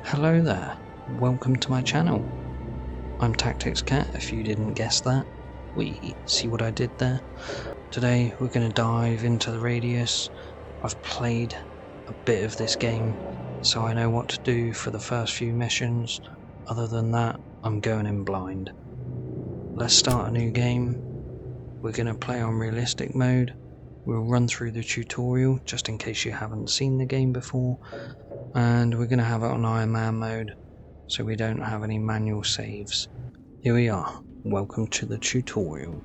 Hello there, welcome to my channel. I'm Tactics Cat, if you didn't guess that. See what I did there? Today we're going to dive into the Radius. I've played a bit of this game, so I know what to do for the first few missions. Other than that, I'm going in blind. Let's start a new game. We're going to play on realistic mode. We'll run through the tutorial just in case you haven't seen the game before, and we're going to have it on Iron Man mode so we don't have any manual saves. Here we are, welcome to the tutorial.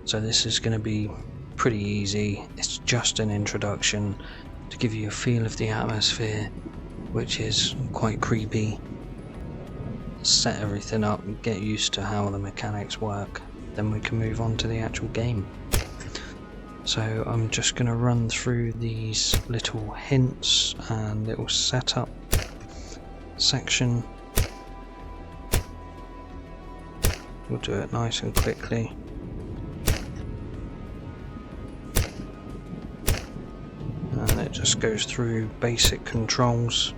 So this is going to be pretty easy. It's just an introduction to give you a feel of the atmosphere, which is quite creepy. Set everything up and get used to how the mechanics work, then we can move on to the actual game. So I'm just going to run through these little hints and little setup section. We'll do it nice and quickly. And it just goes through basic controls.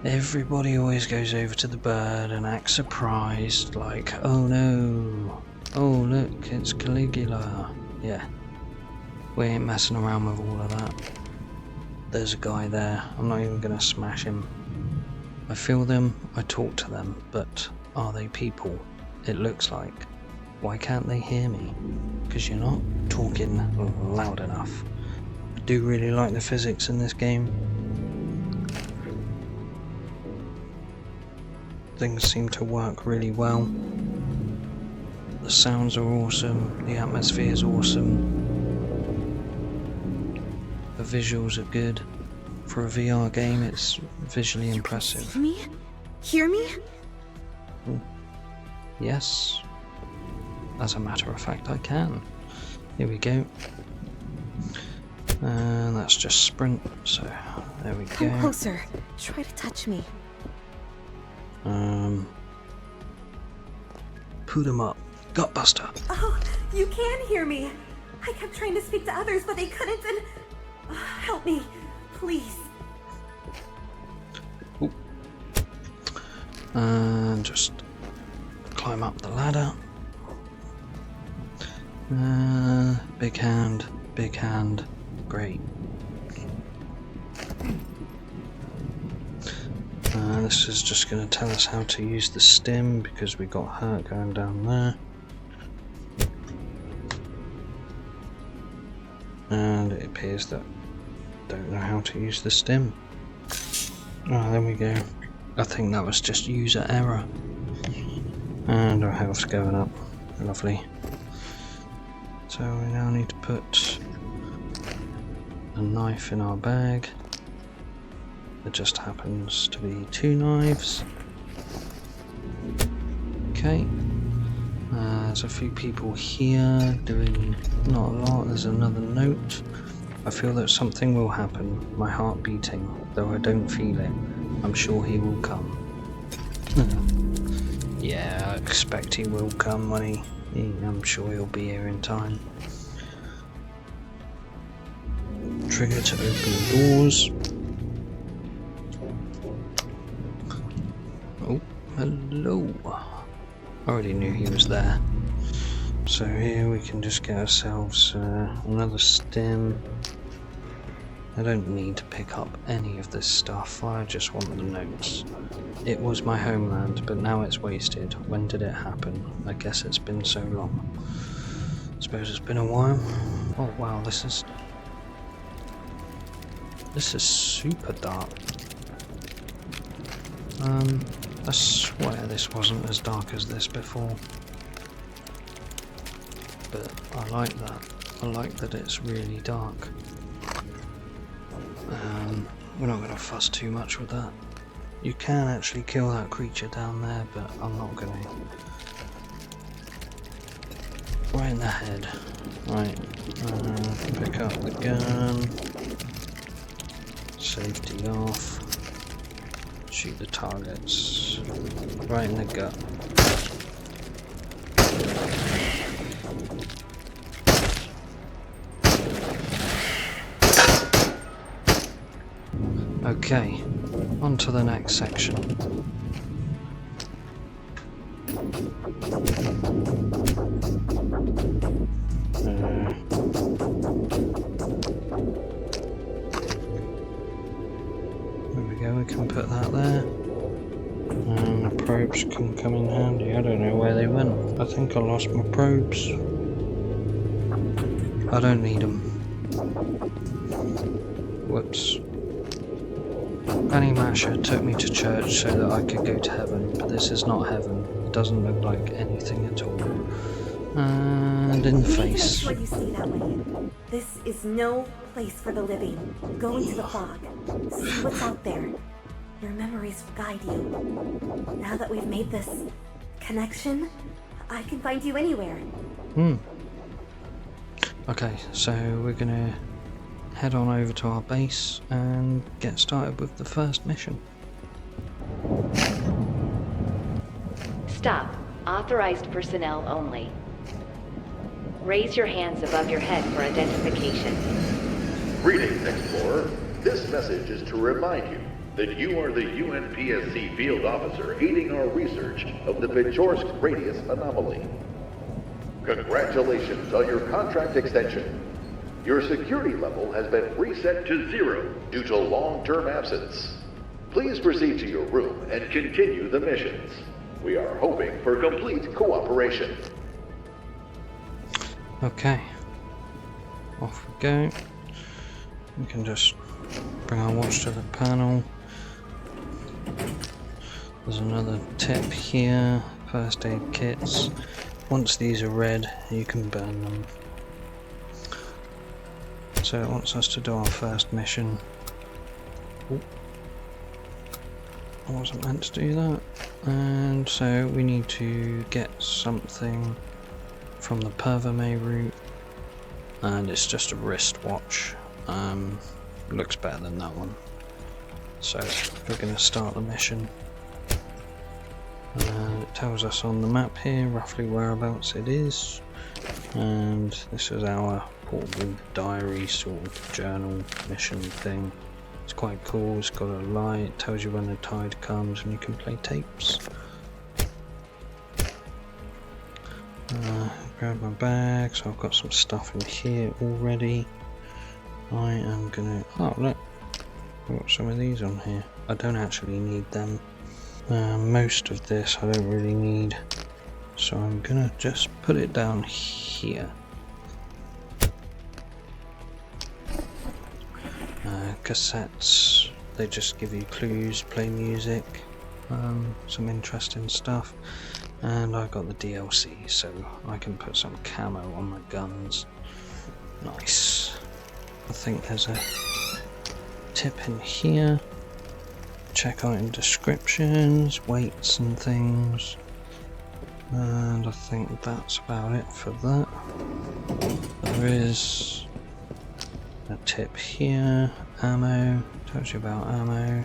Everybody always goes over to the bird and acts surprised, like, oh no, oh look, it's Caligula. Yeah, we ain't messing around with all of that. There's a guy there, I'm not even gonna smash him. I feel them, I talk to them, but are they people? It looks like. Why can't they hear me? Because you're not talking loud enough. I do really like the physics in this game. Things seem to work really well. The sounds are awesome, the atmosphere is awesome. The visuals are good. For a VR game, it's visually impressive. See me? Hear me? Yes. As a matter of fact, I can. Here we go. And that's just sprint, so there we go. Come closer. Try to touch me. Put him up. Gutbuster. Oh, you can hear me. I kept trying to speak to others, but they couldn't, and... help me, please. Ooh. And just climb up the ladder. Big hand, great. This is just going to tell us how to use the stim because we got hurt going down there. And it appears that I don't know how to use the stim. Oh, there we go. I think that was just user error. And our health's going up. Lovely. So we now need to put a knife in our bag. It just happens to be 2 knives. Okay. There's a few people here doing not a lot. There's another note. I feel that something will happen. My heart beating, though I don't feel it. I'm sure he will come. Yeah, I expect he will come when I'm sure he'll be here in time. Trigger to open doors. Oh, hello. I already knew he was there. So here we can just get ourselves another stim. I don't need to pick up any of this stuff, I just want the notes. It was my homeland, but now it's wasted. When did it happen? I guess it's been so long. Suppose it's been a while. Oh wow, this is super dark. I swear this wasn't as dark as this before. But I like that. I like that it's really dark. We're not going to fuss too much with that. You can actually kill that creature down there, but I'm not going to. Right in the head. Right. Pick up the gun. Safety off. Shoot the targets. Right in the gut. Okay, on to the next section. There we go, we can put that there. And the probes can come in handy. I don't know where they went. I think I lost my probes. I don't need them. Whoops. Granny Masha took me to church so that I could go to heaven, but this is not heaven. It doesn't look like anything at all. And in the face. Make sure you stay that way. This is no place for the living. Go into the fog. See what's out there. Your memories will guide you. Now that we've made this connection, I can find you anywhere. Okay, so we're gonna head on over to our base and get started with the first mission. Stop. Authorized personnel only. Raise your hands above your head for identification. Greetings, Explorer. This message is to remind you that you are the UNPSC field officer aiding our research of the Pechorsk radius anomaly. Congratulations on your contract extension. Your security level has been reset to 0 due to long-term absence. Please proceed to your room and continue the missions. We are hoping for complete cooperation. Okay, off we go. We can just bring our watch to the panel. There's another tip here, first aid kits. Once these are red, you can burn them. So it wants us to do our first mission. Ooh. I wasn't meant to do that. And so we need to get something from the Perverme route. And it's just a wristwatch. Looks better than that one. So we're going to start the mission. It tells us on the map here roughly whereabouts it is. And this is our portable diary sort of journal mission thing. It's quite cool, it's got a light, tells you when the tide comes and you can play tapes. Grab my bag, so I've got some stuff in here already. I am gonna, oh look, I've got some of these on here. I don't actually need them. Most of this I don't really need, so I'm gonna just put it down here. Cassettes, they just give you clues, play music, some interesting stuff. And I got the DLC, so I can put some camo on my guns. Nice. I think there's a tip in here. Check out in descriptions, weights and things. And I think that's about it for that. There is a tip here, ammo, tells you about ammo.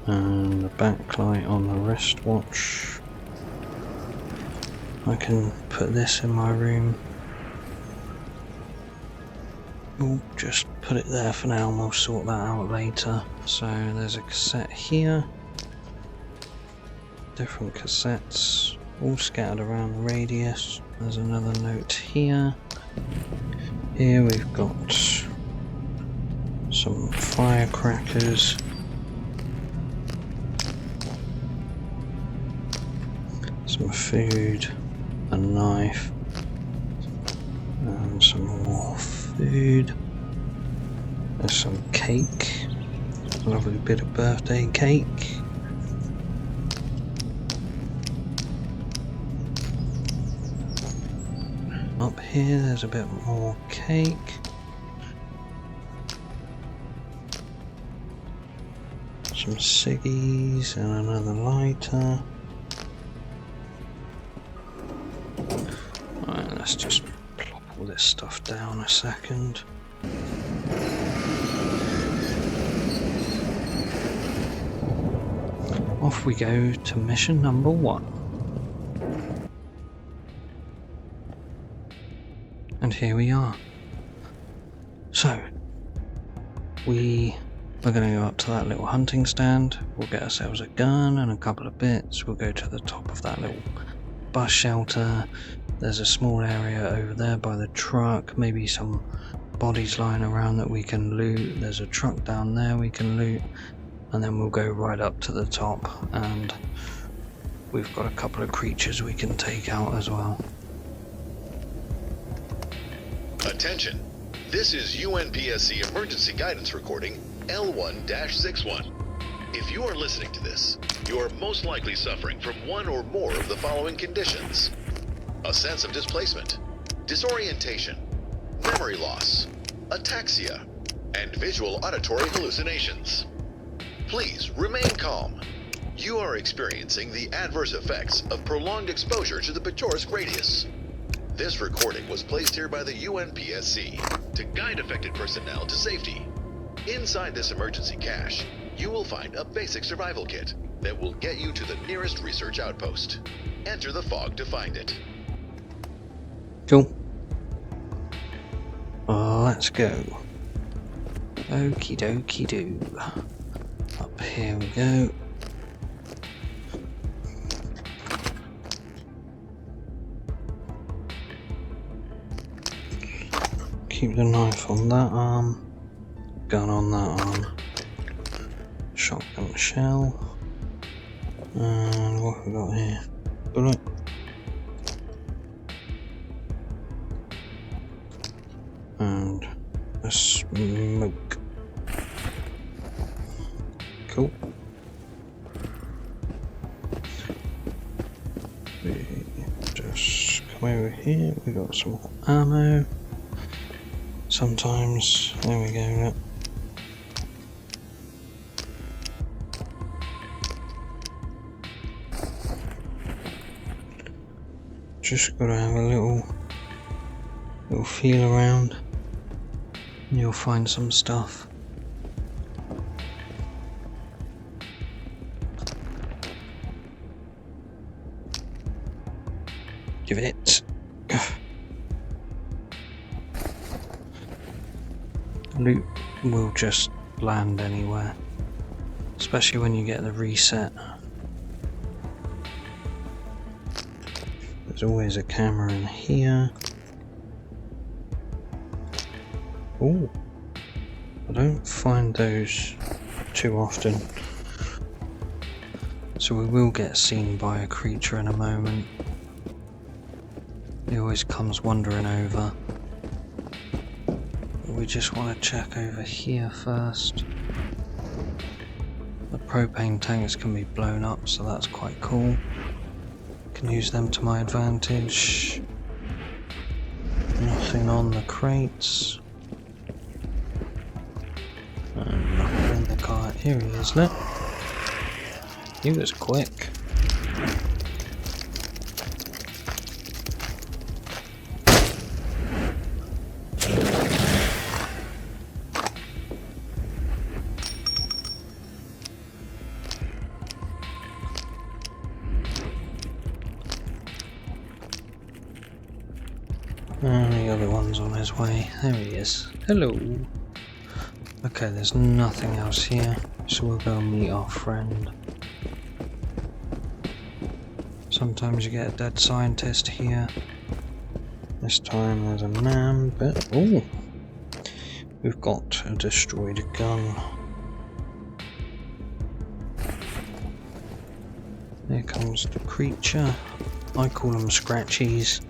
And the backlight on the wristwatch. I can put this in my room. We'll just put it there for now and we'll sort that out later. So there's a cassette here. Different cassettes, all scattered around the radius. There's another note here. Here we've got some firecrackers. Some food, a knife, and some more food. There's some cake, a lovely bit of birthday cake. Up here there's a bit more cake. Some ciggies and another lighter. Let's just plop all this stuff down a second. Off we go to mission number 1. And here we are. So, we We're going to go up to that little hunting stand. We'll get ourselves a gun and a couple of bits. We'll go to the top of that little bus shelter. There's a small area over there by the truck, maybe some bodies lying around that we can loot. There's a truck down there we can loot, and then we'll go right up to the top, and we've got a couple of creatures we can take out as well. Attention, this is UNPSC emergency guidance recording L1-61. If you are listening to this, you are most likely suffering from one or more of the following conditions: a sense of displacement, disorientation, memory loss, ataxia, and visual auditory hallucinations. Please remain calm. You are experiencing the adverse effects of prolonged exposure to the Picturesque radius. This recording was placed here by the UNPSC to guide affected personnel to safety. Inside this emergency cache, you will find a basic survival kit that will get you to the nearest research outpost. Enter the fog to find it. Cool. Let's go. Okie dokie do. Up here we go. Keep the knife on that arm. Gun on that arm. Shotgun shell. And what have we got here? Bullet. And a smoke. Cool. We just come over here. We got some more ammo. Sometimes, there we go. Look. Just gotta have a little feel around, and you'll find some stuff. Give it. Loot will just land anywhere, especially when you get the reset. There's always a camera in here. Oh, I don't find those too often. So we will get seen by a creature in a moment. He always comes wandering over. We just want to check over here first. The propane tanks can be blown up, so that's quite cool. Can use them to my advantage. Nothing on the crates. And nothing in the car. Here he is, look. He was quick. And the other one's on his way. There he is. Hello. Okay, there's nothing else here, so we'll go and meet our friend. Sometimes you get a dead scientist here. This time there's a man, but oh, we've got a destroyed gun. Here comes the creature. I call them Scratchies.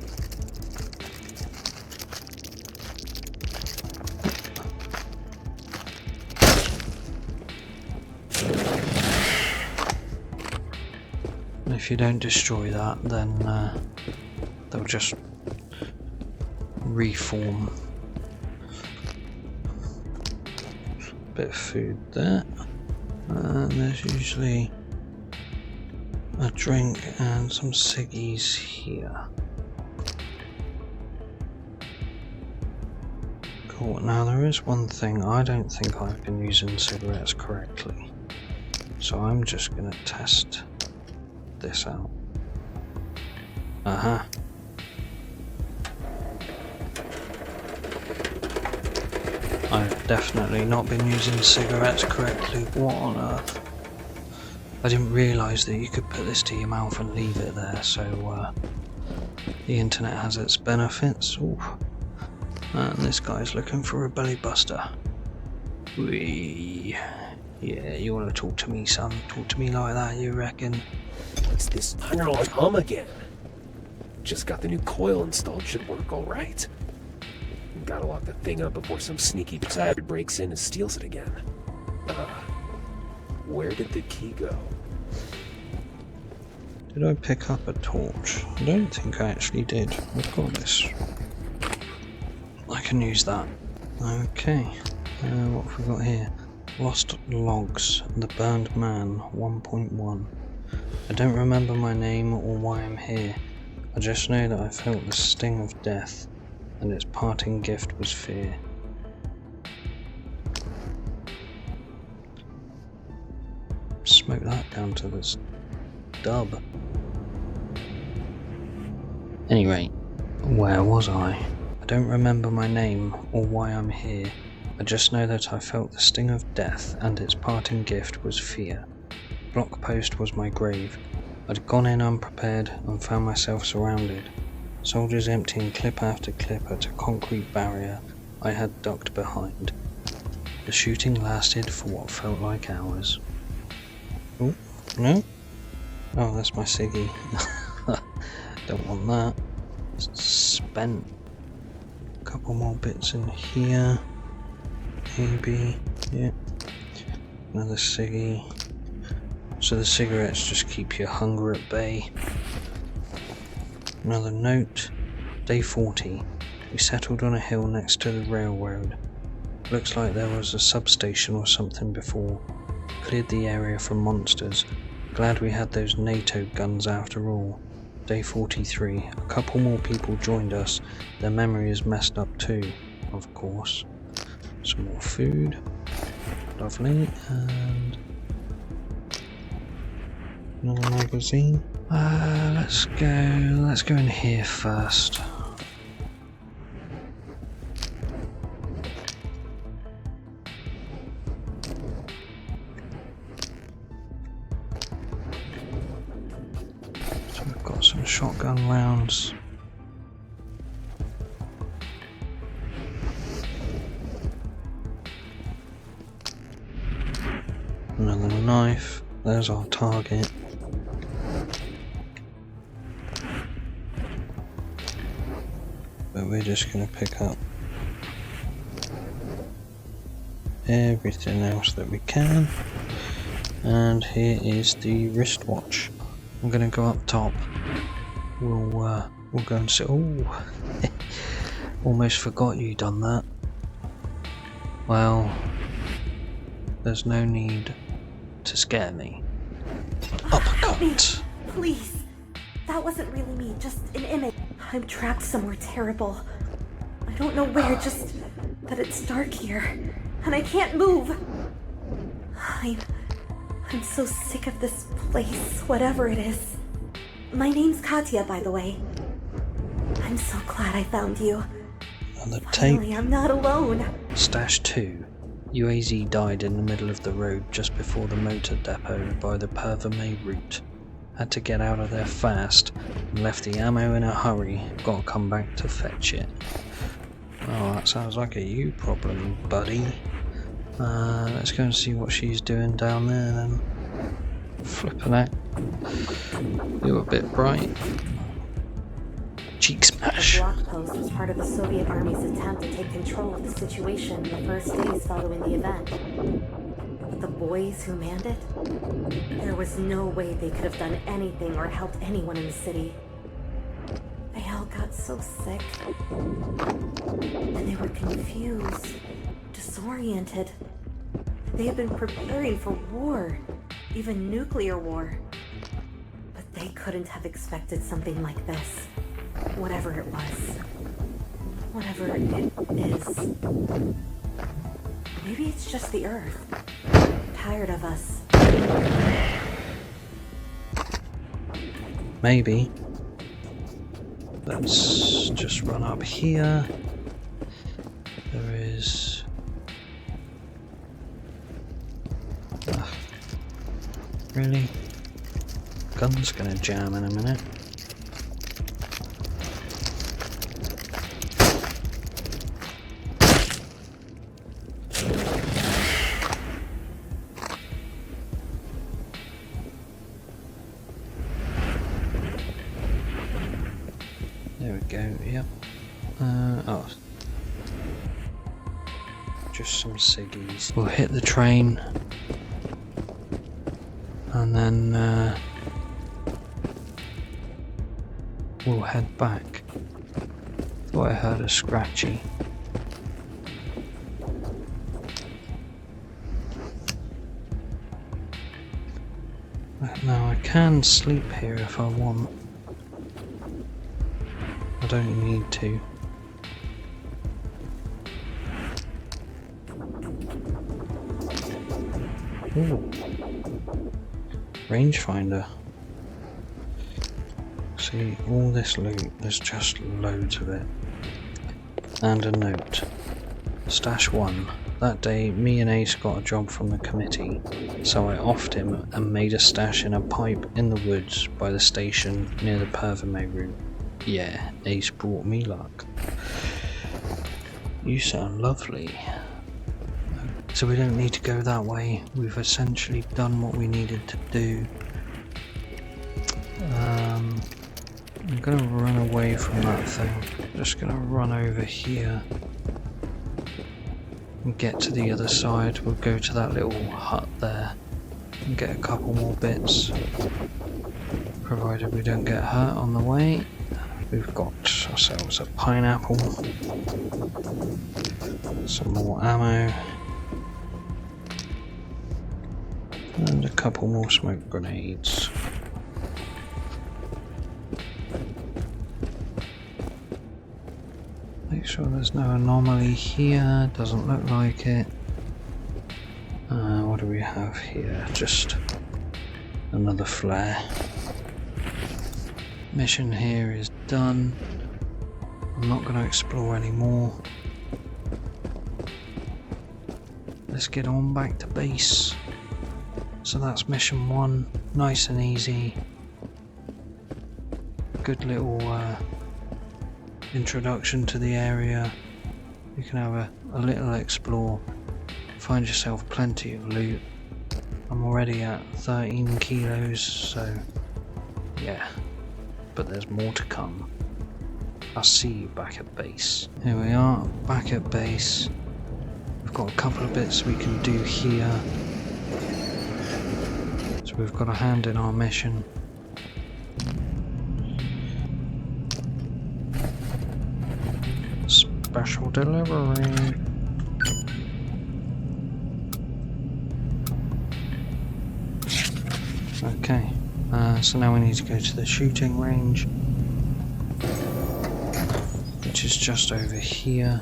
If you don't destroy that, then they'll just reform. Bit of food there, and there's usually a drink and some ciggies here. Cool. Now there is one thing, I don't think I've been using cigarettes correctly, so I'm just gonna test this out. I've definitely not been using cigarettes correctly. What on earth? I didn't realise that you could put this to your mouth and leave it there, so the internet has its benefits. Ooh. And this guy's looking for a belly buster. Wee. Yeah, you want to talk to me, son? Talk to me like that, you reckon? What's this $100 hum again? Just got the new coil installed, should work all right. Gotta lock the thing up before some sneaky bastard breaks in and steals it again. Where did the key go? Did I pick up a torch? I don't think I actually did. I've got this. I can use that. Okay. What have we got here? Lost Logs, The Burned Man 1.1. I don't remember my name or why I'm here. I just know that I felt the sting of death, and its parting gift was fear. Smoke that down to this dub. Anyway, where was I? I don't remember my name or why I'm here. I just know that I felt the sting of death, and its parting gift was fear. Block post was my grave. I'd gone in unprepared and found myself surrounded. Soldiers emptying clip after clip at a concrete barrier I had ducked behind. The shooting lasted for what felt like hours. Oh, no? Oh, that's my ciggy. Don't want that. It's spent. A couple more bits in here. Maybe. Yeah. Another ciggy. So the cigarettes just keep your hunger at bay. Another note. Day 40. We settled on a hill next to the railroad. Looks like there was a substation or something before. Cleared the area from monsters. Glad we had those NATO guns after all. Day 43. A couple more people joined us. Their memory is messed up too, of course. Some more food. Lovely. And another magazine. Let's go in here first. So we've got some shotgun rounds. Another knife. There's our target. But we're just going to pick up everything else that we can. And here is the wristwatch. I'm going to go up top. We'll go and sit. Oh, almost forgot you done that. Well, there's no need to scare me. Help me, Uppercut. please. That wasn't really me, just an image. I'm trapped somewhere terrible. I don't know where, just that it's dark here, and I can't move. I'm so sick of this place, whatever it is. My name's Katya, by the way. I'm so glad I found you. On the Finally, tape. I'm not alone. Stash 2. UAZ died in the middle of the road just before the motor depot by the Pervermay route. Had to get out of there fast and left the ammo in a hurry. Gotta come back to fetch it. Oh, that sounds like a you problem, buddy. Let's go and see what she's doing down there then. Flipping out. You're a bit bright. Cheek The smash. block post was part of the Soviet Army's attempt to take control of the situation the first days following the event. But the boys who manned it? There was no way they could have done anything or helped anyone in the city. They all got so sick. And they were confused, disoriented. They had been preparing for war, even nuclear war. But they couldn't have expected something like this. Whatever it was. Whatever it is. Maybe it's just the Earth. Tired of us. Maybe. Let's just run up here. There is Ugh. Really? Gun's gonna jam in a minute. There we go, yep. Oh. Just some ciggies. We'll hit the train. And then we'll head back. Thought I heard a scratchy. Now I can sleep here if I want. I don't need to. Ooh. Rangefinder. See, all this loot, there's just loads of it. And a note. Stash 1. That day, me and Ace got a job from the committee, so I offed him and made a stash in a pipe in the woods by the station near the Perverme route. Yeah, Ace brought me luck. You sound lovely. So we don't need to go that way. We've essentially done what we needed to do. I'm gonna run away from that thing. Just gonna run over here and get to the other side. We'll go to that little hut there and get a couple more bits. Provided we don't get hurt on the way. We've got ourselves a pineapple, some more ammo, and a couple more smoke grenades. Make sure there's no anomaly here, doesn't look like it. What do we have here? Just another flare. Mission here is done. I'm not going to explore anymore. Let's get on back to base. So that's mission 1, nice and easy. Good little introduction to the area. You can have a little explore, find yourself plenty of loot. I'm already at 13 kilos, so yeah, but there's more to come. I'll see you back at base. Here we are, back at base. We've got a couple of bits we can do here. So we've got a hand in our mission. Special delivery. Okay, so now we need to go to the shooting range, which is just over here.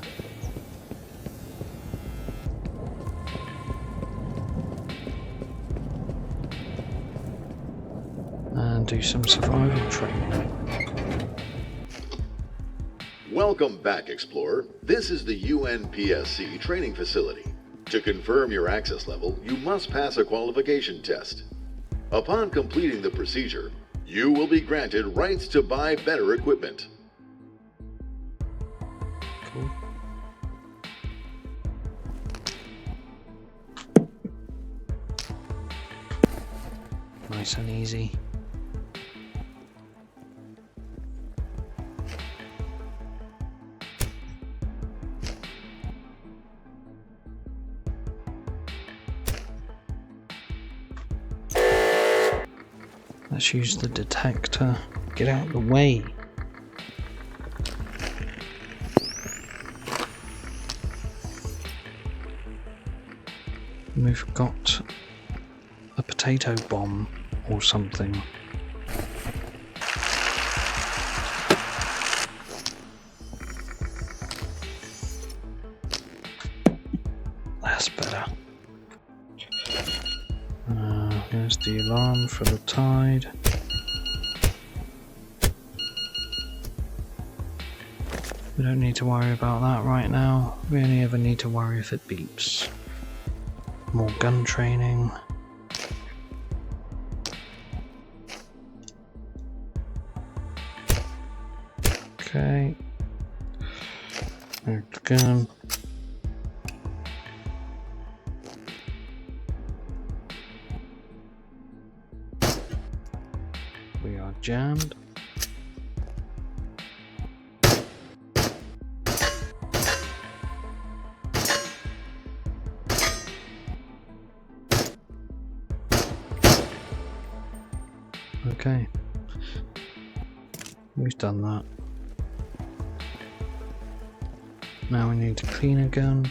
And do some survival training. Welcome back, Explorer. This is the UNPSC training facility. To confirm your access level, you must pass a qualification test. Upon completing the procedure, you will be granted rights to buy better equipment. Cool. Nice and easy. Let's use the detector. Get out of the way. We've got a potato bomb or something. That's better. Here's the alarm for the tide. We don't need to worry about that right now. We only ever need to worry if it beeps. More gun training. Okay. There's the gun. We are jammed. Okay. We've done that. Now we need to clean a gun.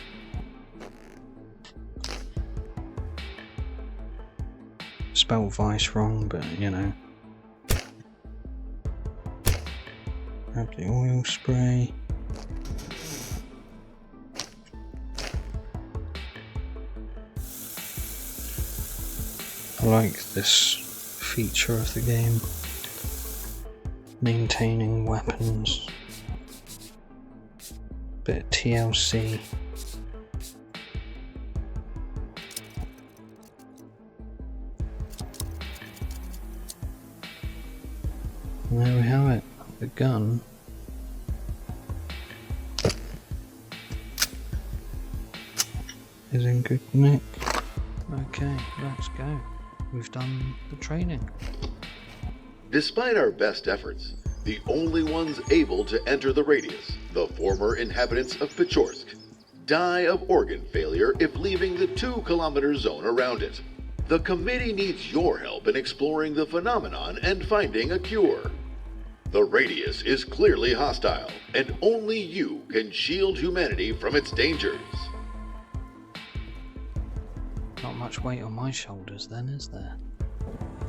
Spelled vice wrong, but you know. Grab the oil spray. I like this feature of the game. Maintaining weapons. Bit of TLC. And there we have it. The gun. Is in good nick. Okay, let's go. We've done the training. Despite our best efforts, the only ones able to enter the radius, the former inhabitants of Pechorsk, die of organ failure if leaving the 2-kilometer zone around it. The committee needs your help in exploring the phenomenon and finding a cure. The radius is clearly hostile, and only you can shield humanity from its dangers. Not much weight on my shoulders then, is there?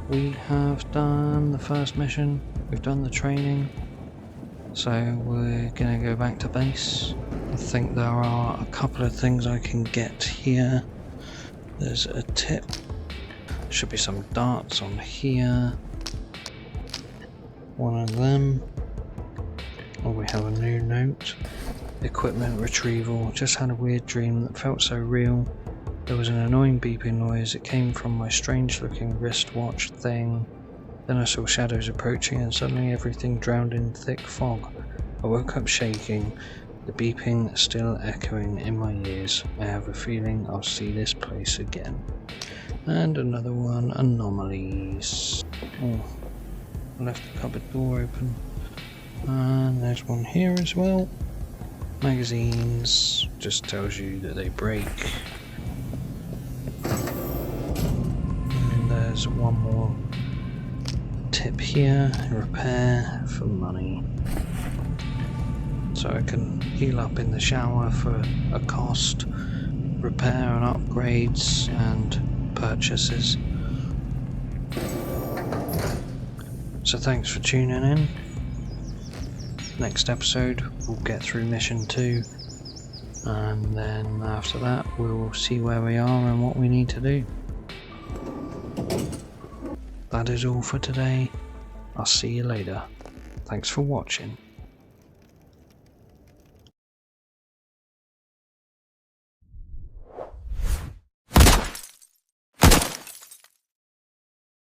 We have done the first mission, we've done the training, so we're gonna go back to base. I think there are a couple of things I can get here. There's a tip, should be some darts on here, one of them. Oh, we have a new note. Equipment retrieval, just had a weird dream that felt so real. There was an annoying beeping noise, it came from my strange looking wristwatch thing. Then I saw shadows approaching and suddenly everything drowned in thick fog. I woke up shaking, the beeping still echoing in my ears. I have a feeling I'll see this place again. And another one, anomalies. Oh, I left the cupboard door open. And there's one here as well. Magazines, just tells you that they break. There's one more tip here, repair for money. So I can heal up in the shower for a cost, repair and upgrades and purchases. So thanks for tuning in. Next episode we'll get through mission 2 and then after that we'll see where we are and what we need to do. That is all for today. I'll see you later. Thanks for watching.